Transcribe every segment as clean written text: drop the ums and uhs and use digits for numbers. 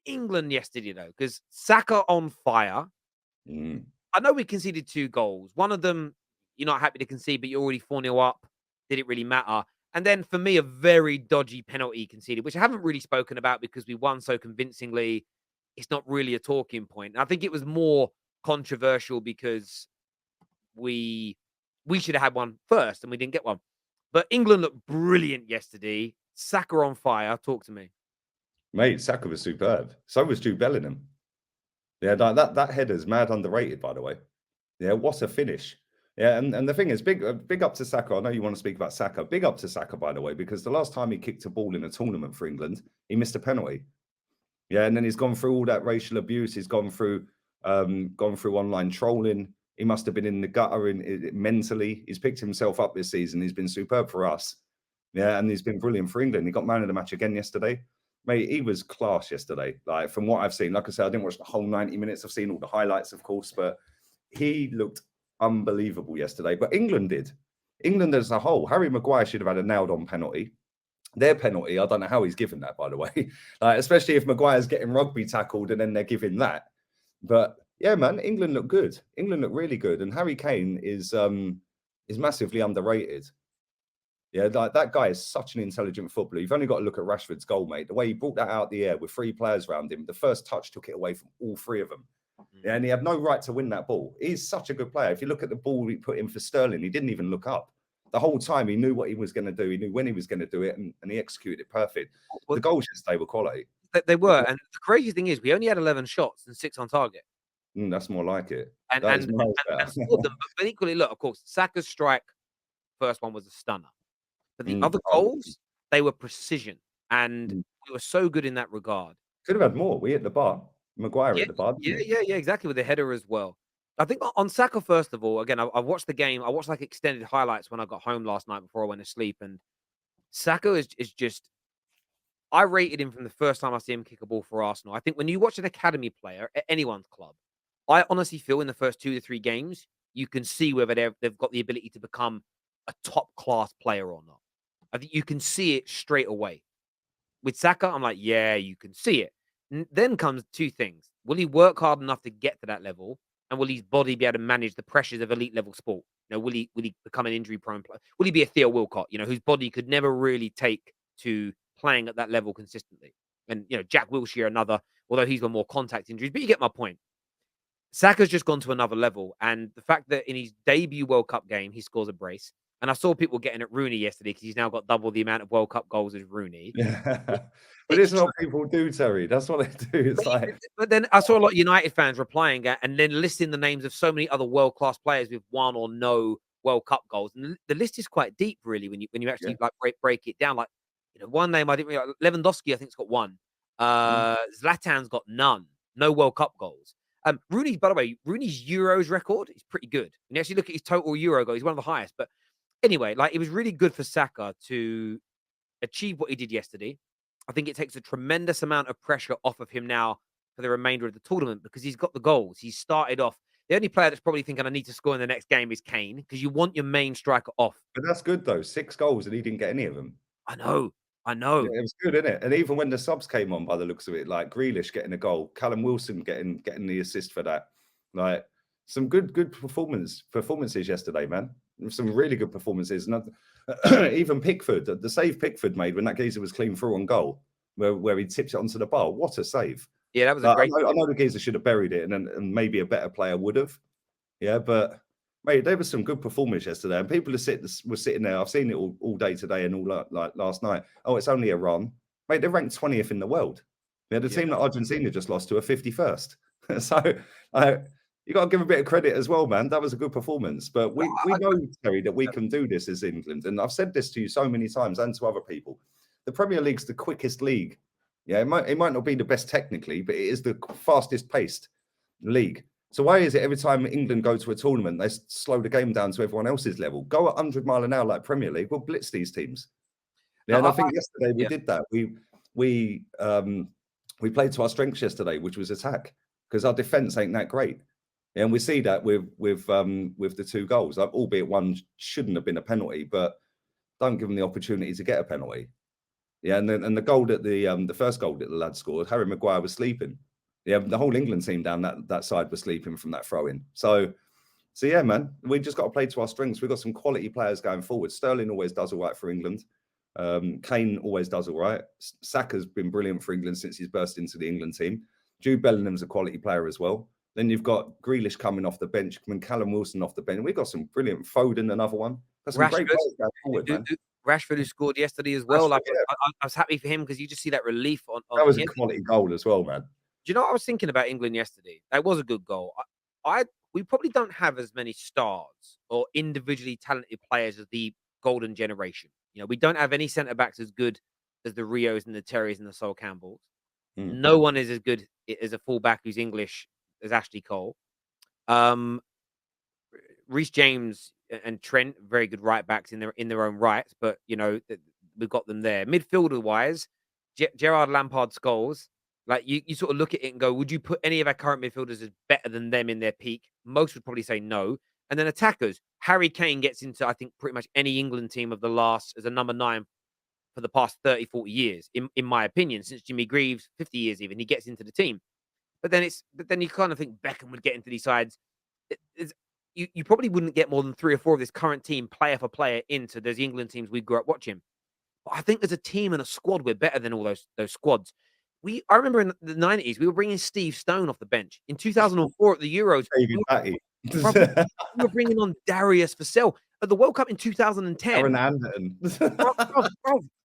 England yesterday, though, because Saka on fire. Mm. I know we conceded 2 goals. One of them, you're not happy to concede, but you're already 4-0 up. Did it really matter? And then for me, a very dodgy penalty conceded, which I haven't really spoken about because we won so convincingly. It's not really a talking point. I think it was more controversial because we we should have had one first and we didn't get one. But England looked brilliant yesterday. Saka on fire. Talk to me. Mate, Saka was superb. So was Jude Bellingham. Yeah, that header's mad underrated, by the way. Yeah, what a finish. Yeah, and the thing is, big up to Saka. I know you want to speak about Saka. Big up to Saka, by the way, because the last time he kicked a ball in a tournament for England, he missed a penalty. Yeah, and then he's gone through all that racial abuse. He's gone through online trolling. He must have been in the gutter mentally. He's picked himself up this season. He's been superb for us. Yeah, and he's been brilliant for England. He got man of the match again yesterday. Mate, he was class yesterday. Like, from what I've seen, like I said, I didn't watch the whole 90 minutes. I've seen all the highlights, of course, but he looked unbelievable yesterday. But England did. England as a whole. Harry Maguire should have had a nailed-on penalty. Their penalty, I don't know how he's given that, by the way. Like, especially if Maguire's getting rugby tackled and then they're giving that. But yeah, man, England look good. England look really good. And Harry Kane is massively underrated. Yeah, like, that guy is such an intelligent footballer. You've only got to look at Rashford's goal, mate. The way he brought that out of the air with 3 players around him, the first touch took it away from all 3 of them. Yeah, and he had no right to win that ball. He's such a good player. If you look at the ball he put in for Sterling, he didn't even look up. The whole time he knew what he was going to do. He knew when he was going to do it, and he executed it perfect. Well, the goals yesterday were quality. They were. And the crazy thing is, we only had 11 shots and 6 on target. That's more like it. And scored them. But equally, look, of course, Saka's strike, first one was a stunner. But the other goals, they were precision. And we were so good in that regard. Could have had more. We hit the bar. Maguire hit the bar. Yeah, exactly. With the header as well. I think on Saka, first of all, again, I watched the game. I watched like extended highlights when I got home last night before I went to sleep. And Saka is just, I rated him from the first time I see him kick a ball for Arsenal. I think when you watch an academy player at anyone's club, I honestly feel in the first 2 to 3 games, you can see whether they've got the ability to become a top class player or not. I think you can see it straight away. With Saka, I'm like, yeah, you can see it. Then comes 2 things. Will he work hard enough to get to that level? And will his body be able to manage the pressures of elite level sport? You know, will he become an injury prone player? Will he be a Theo Wilcott, whose body could never really take to playing at that level consistently? And, Jack Wilshere, another, although he's got more contact injuries, but you get my point. Saka's just gone to another level. And the fact that in his debut World Cup game, he scores a brace. And I saw people getting at Rooney yesterday because he's now got double the amount of World Cup goals as Rooney. Yeah. But it's not what people do, Terry. That's what they do. It's but then I saw a lot of United fans replying and then listing the names of so many other world-class players with 1 or no World Cup goals. And the list is quite deep, really, when you actually like break it down. Like, one name I didn't really like, Lewandowski, I think, has got 1. Zlatan's got none. No World Cup goals. Rooney's, by the way, Rooney's Euros record is pretty good. When you actually look at his total Euro goal, he's one of the highest. But anyway, like, it was really good for Saka to achieve what he did yesterday. I think it takes a tremendous amount of pressure off of him now for the remainder of the tournament because he's got the goals. He's started off. The only player that's probably thinking I need to score in the next game is Kane because you want your main striker off. But that's good, though. 6 goals and he didn't get any of them. I know. Yeah, it was good, isn't it? And even when the subs came on, by the looks of it, like Grealish getting a goal, Callum Wilson getting the assist for that. Like, some good performances yesterday, man. Some really good performances. And even Pickford, the save Pickford made when that geezer was clean through on goal, where he tipped it onto the bar. What a save! Yeah, that was a great. I know the geezer should have buried it, and maybe a better player would have. Yeah, but mate, there was some good performance yesterday, and people were sitting there. I've seen it all day today and all like last night. Oh, it's only Iran, mate. They're ranked 20th in the world. Yeah, the team that Argentina just lost to are 51st. So you got to give a bit of credit as well, man. That was a good performance. But we know, Terry, that we can do this as England. And I've said this to you so many times and to other people. The Premier League's the quickest league. Yeah, it might not be the best technically, but it is the fastest paced league. So why is it every time England go to a tournament, they slow the game down to everyone else's level? Go at 100 mile an hour like Premier League. We'll blitz these teams. Yeah, and I think yesterday we did that. We played to our strengths yesterday, which was attack, because our defence ain't that great. And we see that with the 2 goals, albeit one shouldn't have been a penalty, but don't give them the opportunity to get a penalty. Yeah, and the goal that the first goal that the lad scored, Harry Maguire was sleeping. Yeah, the whole England team down that side was sleeping from that throw in. So yeah, man, we just got to play to our strengths. We've got some quality players going forward. Sterling always does all right for England. Kane always does all right. Saka's been brilliant for England since he's burst into the England team. Jude Bellingham's a quality player as well. Then you've got Grealish coming off the bench, and Callum Wilson off the bench. We've got some brilliant Foden, another one. Got some great players going forward, man. Rashford, who scored yesterday as well. Like, yeah. I was happy for him because you just see that relief on that was a quality goal as well, man. Do you know what I was thinking about England yesterday? That was a good goal. We probably don't have as many stars or individually talented players as the golden generation. You know, we don't have any centre backs as good as the Rios and the Terrys and the Sol Campbells. No one is as good as a fullback who's English as Ashley Cole. Reece James and Trent, very good right backs in their own right, but you know we've got them there. Midfielder wise, Gerard Lampard Scholes. Like you sort of look at it and go, would you put any of our current midfielders as better than them in their peak? Most would probably say no. And then attackers, Harry Kane gets into, I think, pretty much any England team of the last as a number 9 for the past 30, 40 years, in my opinion, since Jimmy Greaves, 50 years even, he gets into the team. But then you kind of think Beckham would get into these sides. You probably wouldn't get more than 3 or 4 of this current team, player for player, into those England teams we grew up watching. But I think as a team and a squad, we're better than all those squads. I remember in the 90s, we were bringing Steve Stone off the bench. In 2004 at the Euros, we were bringing on Darius Vassell. At the World Cup in 2010, Aaron Anderton.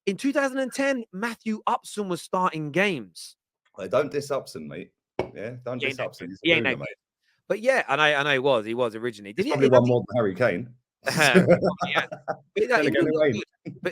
In 2010, Matthew Upson was starting games. Well, don't diss Upson, mate. Yeah, don't diss Upson. He's a boomer, mate. But yeah, and I know he was originally. He's probably won more than Harry Kane. But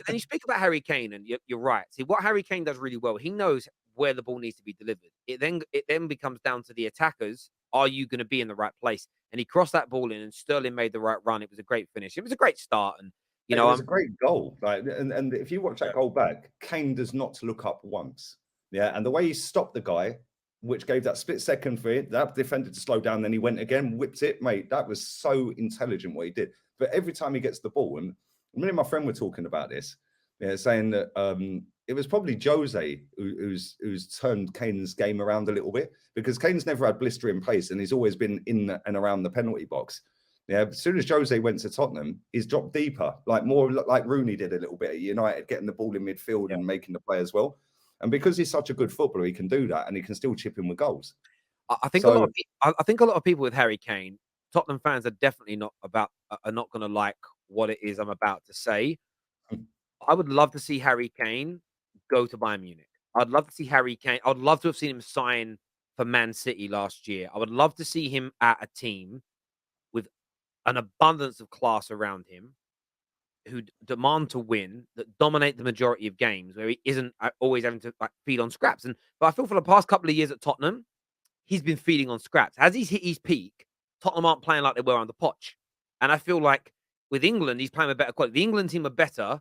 then you speak about Harry Kane, and you're right. See, what Harry Kane does really well, he knows where the ball needs to be delivered. It then becomes down to the attackers. Are you going to be in the right place? And he crossed that ball in, and Sterling made the right run. It was a great finish. It was a great start, and you know, it was a great goal. Like, and if you watch that goal back, Kane does not look up once. Yeah, and the way he stopped the guy, which gave that split second for it, that defender to slow down, then he went again, whipped it, mate. That was so intelligent what he did. But every time he gets the ball, and me and my friend were talking about this, saying that it was probably Jose who's turned Kane's game around a little bit, because Kane's never had blistering pace and he's always been in and around the penalty box. Yeah, as soon as Jose went to Tottenham, he's dropped deeper, like more like Rooney did a little bit at United, getting the ball in midfield and making the play as well. And because he's such a good footballer, he can do that, and he can still chip in with goals. I think a lot of people with Harry Kane, Tottenham fans are definitely not going to like what it is I'm about to say. I would love to see Harry Kane go to Bayern Munich. I'd love to see Harry Kane. I'd love to have seen him sign for Man City last year. I would love to see him at a team with an abundance of class around him, who demand to win, that dominate the majority of games, where he isn't always having to feed on scraps. But I feel for the past couple of years at Tottenham, he's been feeding on scraps. As he's hit his peak, Tottenham aren't playing like they were under Poch. And I feel like with England, he's playing with better quality. The England team are better,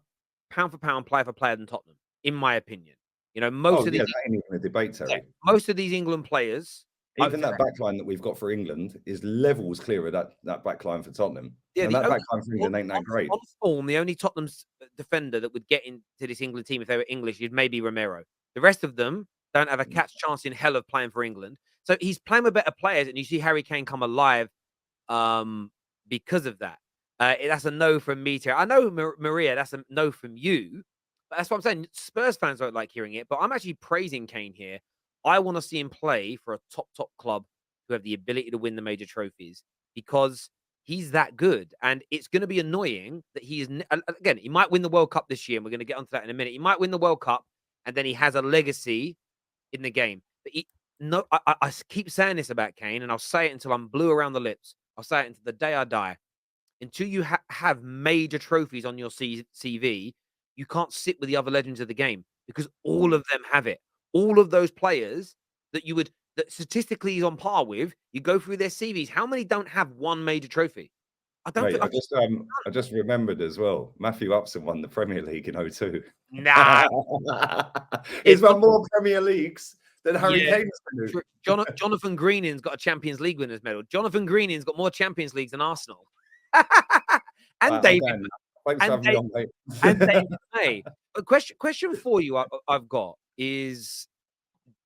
pound for pound, player for player than Tottenham, in my opinion. You know, most of these, that ain't even a debate, Terry. Most of these England players, even that backline that we've got for England is levels clear of that backline for Tottenham. Yeah, and that backline for England ain't that great. On form, the only Tottenham defender that would get into this England team if they were English is maybe Romero. The rest of them don't have a catch chance in hell of playing for England. So he's playing with better players, and you see Harry Kane come alive because of that. That's a no from me, Terry. I know, Maria, that's a no from you. But that's what I'm saying. Spurs fans don't like hearing it, but I'm actually praising Kane here. I want to see him play for a top club who have the ability to win the major trophies, because he's that good. And it's going to be annoying that he is, again, he might win the World Cup this year, and we're going to get onto that in a minute. He might win the World Cup, and then he has a legacy in the game. But I keep saying this about Kane, and I'll say it until I'm blue around the lips. I'll say it until the day I die. Until you have major trophies on your CV, you can't sit with the other legends of the game, because all of them have it. All of those players that statistically he's on par with, you go through their CVs. How many don't have one major trophy? I just remembered as well. Matthew Upson won the Premier League in 2002. Nah, he's won more Premier Leagues than Harry Kane. Jonathan Greening's got a Champions League winners medal. Jonathan Greening's got more Champions Leagues than Arsenal. And David. Thanks for and having me on, mate. David May. A question for you I've got is,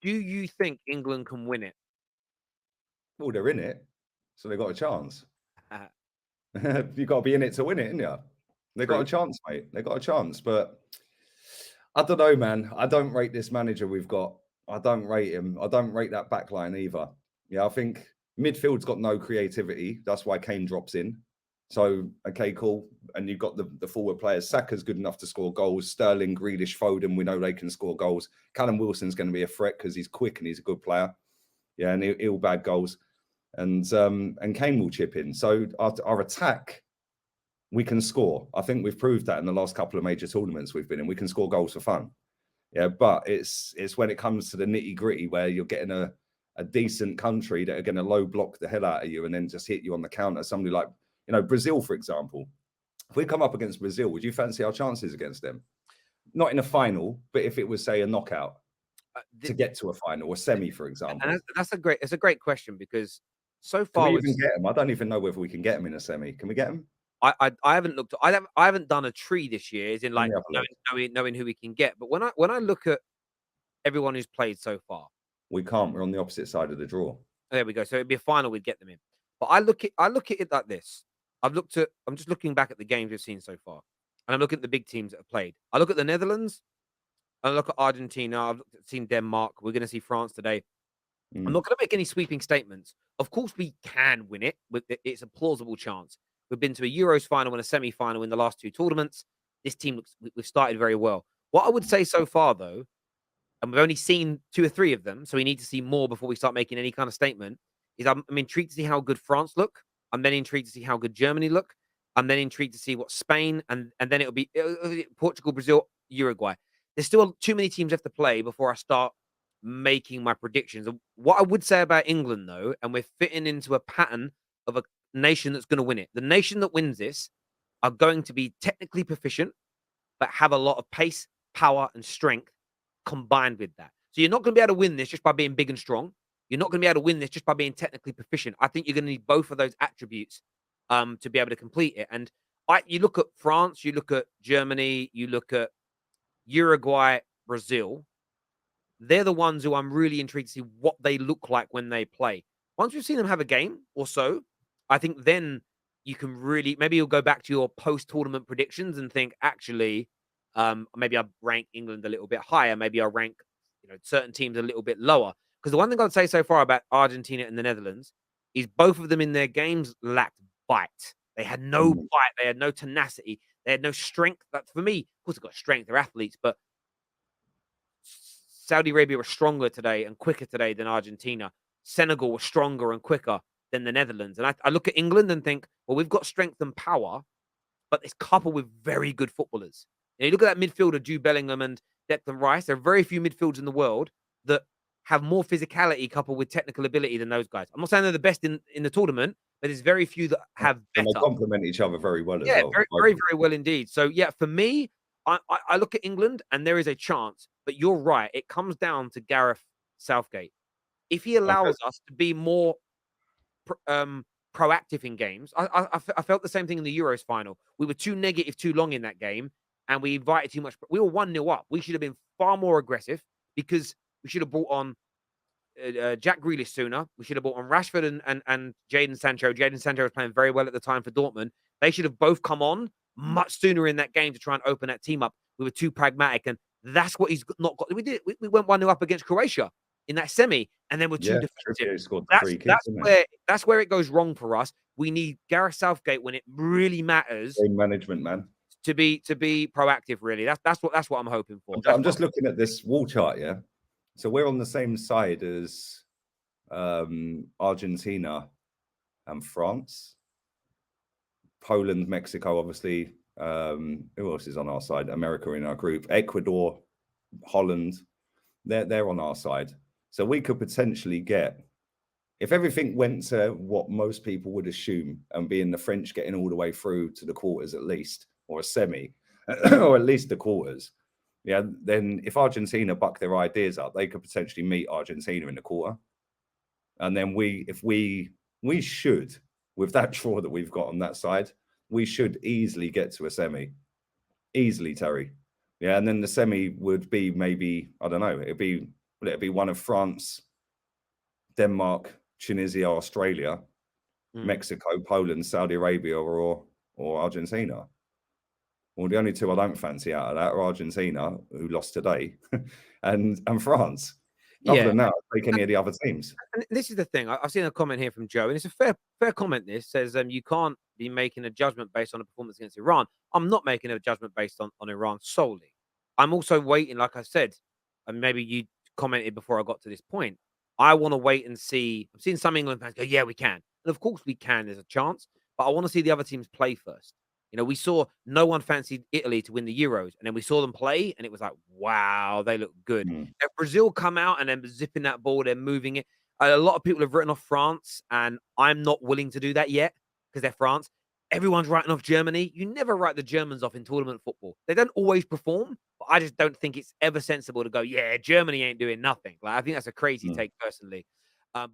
do you think England can win it? Well, they're in it, so they've got a chance. You've got to be in it to win it, ain't you? They've got True. a chance, mate. They've got a chance, but I don't know, man. I don't rate this manager we've got. I don't rate him. I don't rate that back line either. Yeah, I think midfield's got no creativity. That's why Kane drops in. So, okay, cool. And you've got the forward players. Saka's good enough to score goals. Sterling, Grealish, Foden, we know they can score goals. Callum Wilson's going to be a threat because he's quick and he's a good player. Yeah, and he'll bag goals. And Kane will chip in. So our attack, we can score. I think we've proved that in the last couple of major tournaments we've been in. We can score goals for fun. Yeah, but it's when it comes to the nitty gritty where you're getting a decent country that are going to low block the hell out of you and then just hit you on the counter. Somebody like, Brazil, for example. If we come up against Brazil, would you fancy our chances against them? Not in a final, but if it was, say, a knockout to get to a final, a semi, for example. And it's a great question, because so Can far we even get them? I don't even know whether we can get them in a semi. Can we get them? I haven't looked. I haven't done a tree this year, as in Let like me have a look. knowing who we can get. But when I look at everyone who's played so far, We can't. We're on the opposite side of the draw. there we go. So it'd be a final, we'd get them in. But I look at it like this. I'm just looking back at the games we've seen so far, and I'm looking at the big teams that have played. I look at the Netherlands. I look at Argentina. Seen Denmark. We're going to see France today. I'm not going to make any sweeping statements. Of course, we can win it. It's a plausible chance. We've been to a Euros final and a semi-final in the last two tournaments. This team we've started very well. What I would say so far, though, and we've only seen 2 or 3 of them, so we need to see more before we start making any kind of statement, is I'm intrigued to see how good France look. I'm then intrigued to see how good Germany look. I'm then intrigued to see what Spain, and then it'll be Portugal, Brazil, Uruguay. There's still too many teams left to play before I start making my predictions. What I would say about England, though, and we're fitting into a pattern of a nation that's going to win it. The nation that wins this are going to be technically proficient, but have a lot of pace, power, and strength combined with that. So you're not going to be able to win this just by being big and strong. You're not going to be able to win this just by being technically proficient. I think you're going to need both of those attributes to be able to complete it. And you look at France, you look at Germany, you look at Uruguay, Brazil. They're the ones who I'm really intrigued to see what they look like when they play. Once we've seen them have a game or so, I think then you can really, maybe you'll go back to your post-tournament predictions and think, actually, maybe I'll rank England a little bit higher. Maybe I'll rank certain teams a little bit lower. Because the one thing I'd say so far about Argentina and the Netherlands is both of them in their games lacked bite. They had no bite. They had no tenacity. They had no strength. But for me, of course, they've got strength. They're athletes, but Saudi Arabia was stronger today and quicker today than Argentina. Senegal was stronger and quicker than the Netherlands. And I look at England and think, well, we've got strength and power, but it's coupled with very good footballers. And you look at that midfielder, Jude Bellingham and Declan Rice. There are very few midfields in the world that have more physicality coupled with technical ability than those guys. I'm not saying they're the best in the tournament, but there's very few that have better. And they complement each other very well as Yeah, well. very, very well indeed. So, yeah, for me, I look at England and there is a chance, but you're right. It comes down to Gareth Southgate. If he allows us to be more proactive in games, I felt the same thing in the Euros final. We were too negative too long in that game, and we invited too much. We were 1-0 up. We should have been far more aggressive, because we should have brought on Jack Grealish sooner. We should have brought on Rashford and Jadon Sancho. Jadon Sancho was playing very well at the time for Dortmund. They should have both come on much sooner in that game to try and open that team up. We were too pragmatic, and that's what he's not got. We did. We went 1-0 up against Croatia in that semi, and then we're too defensive. That's where it goes wrong for us. We need Gareth Southgate when it really matters. Game management, man. To be proactive, really. That's what I'm hoping for. I'm just looking at this wall chart, yeah. So we're on the same side as Argentina and France. Poland, Mexico, obviously. Who else is on our side? America in our group. Ecuador, Holland. They're on our side. So we could potentially get, if everything went to what most people would assume, and being the French getting all the way through to the quarters at least, or a semi, or at least the quarters, yeah, then if Argentina buck their ideas up, they could potentially meet Argentina in the quarter. And then we should, with that draw that we've got on that side, we should easily get to a semi. Easily, Terry. Yeah, and then the semi would be maybe, I don't know, it'd be one of France, Denmark, Tunisia, Australia, Mexico, Poland, Saudi Arabia, or Argentina. Well, the only two I don't fancy out of that are Argentina, who lost today, and France. Other Yeah. than that, I'll take any of the other teams. And this is the thing. I've seen a comment here from Joe, and it's a fair comment. This says you can't be making a judgment based on a performance against Iran. I'm not making a judgment based on Iran solely. I'm also waiting, like I said, and maybe you commented before I got to this point. I want to wait and see. I've seen some England fans go, "Yeah, we can," and of course we can. There's a chance, but I want to see the other teams play first. We saw no one fancied Italy to win the Euros, and then we saw them play, and it was like, wow, they look good. Mm. If Brazil come out and then zipping that ball, they're moving it. A lot of people have written off France, and I'm not willing to do that yet because they're France. Everyone's writing off Germany. You never write the Germans off in tournament football. They don't always perform, but I just don't think it's ever sensible to go, yeah, Germany ain't doing nothing. Like, I think that's a crazy Mm. take personally. But